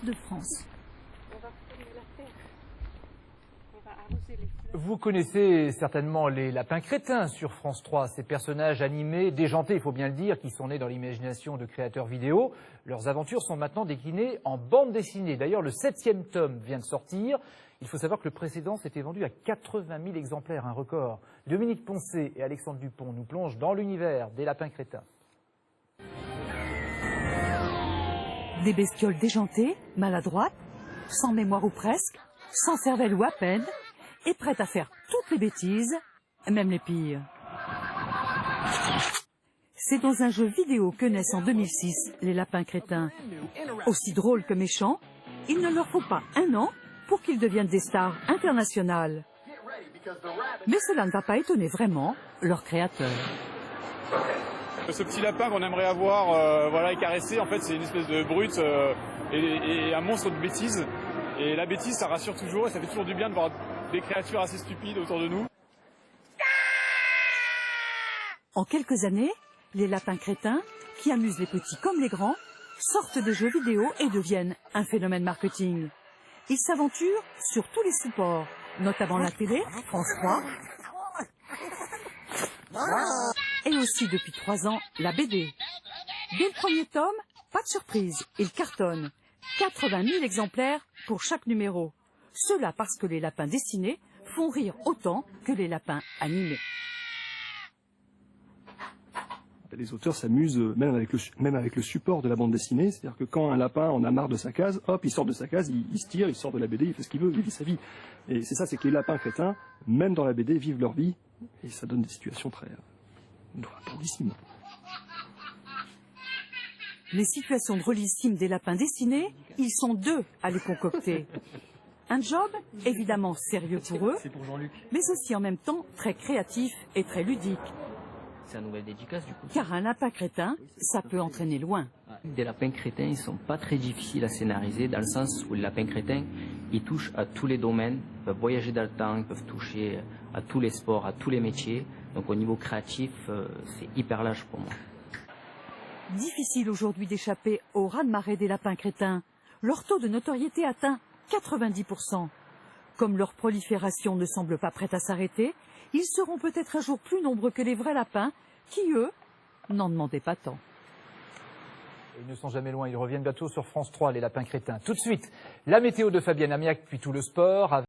de France. Vous connaissez certainement les lapins crétins sur France 3, ces personnages animés, déjantés, il faut bien le dire, qui sont nés dans l'imagination de créateurs vidéo. Leurs aventures sont maintenant déclinées en bande dessinée. D'ailleurs, le 7e tome vient de sortir. Il faut savoir que le précédent s'était vendu à 80 000 exemplaires, un record. Dominique Poncet et Alexandre Dupont nous plongent dans l'univers des lapins crétins. Des bestioles déjantées, maladroites, sans mémoire ou presque, sans cervelle ou à peine, et prêtes à faire toutes les bêtises, même les pires. C'est dans un jeu vidéo que naissent en 2006 les lapins crétins. Aussi drôles que méchants, il ne leur faut pas un an pour qu'ils deviennent des stars internationales. Mais cela ne va pas étonner vraiment leurs créateurs. Ce petit lapin qu'on aimerait avoir voilà, et caresser, en fait, c'est une espèce de brute et un monstre de bêtise. Et la bêtise, ça rassure toujours et ça fait toujours du bien de voir des créatures assez stupides autour de nous. En quelques années, les lapins crétins, qui amusent les petits comme les grands, sortent des jeux vidéo et deviennent un phénomène marketing. Ils s'aventurent sur tous les supports, notamment la télé, France 3, et aussi depuis 3 ans, la BD. Dès le premier tome, pas de surprise, il cartonne. 80 000 exemplaires pour chaque numéro. Cela parce que les lapins dessinés font rire autant que les lapins animés. Les auteurs s'amusent même avec le support de la bande dessinée, c'est-à-dire que quand un lapin en a marre de sa case, hop, il sort de sa case, il se tire, il sort de la BD, il fait ce qu'il veut, il vit sa vie. Et c'est ça, c'est que les lapins crétins, même dans la BD, vivent leur vie, et ça donne des situations très drôlissimes. Les situations drôlissimes des lapins dessinés, ils sont 2 à les concocter. Un job évidemment sérieux pour eux, mais aussi en même temps très créatif et très ludique. C'est une nouvelle dédicace du coup. Car un lapin crétin, ça peut entraîner loin. Des lapins crétins, ils sont pas très difficiles à scénariser dans le sens où les lapins crétins, ils touchent à tous les domaines, ils peuvent voyager dans le temps, ils peuvent toucher à tous les sports, à tous les métiers. Donc au niveau créatif, c'est hyper large pour moi. Difficile aujourd'hui d'échapper au raz-de-marée des lapins crétins. Leur taux de notoriété atteint 90%. Comme leur prolifération ne semble pas prête à s'arrêter, ils seront peut-être un jour plus nombreux que les vrais lapins qui, eux, n'en demandaient pas tant. Ils ne sont jamais loin, ils reviennent bientôt sur France 3, les lapins crétins. Tout de suite, la météo de Fabienne Amiac, puis tout le sport.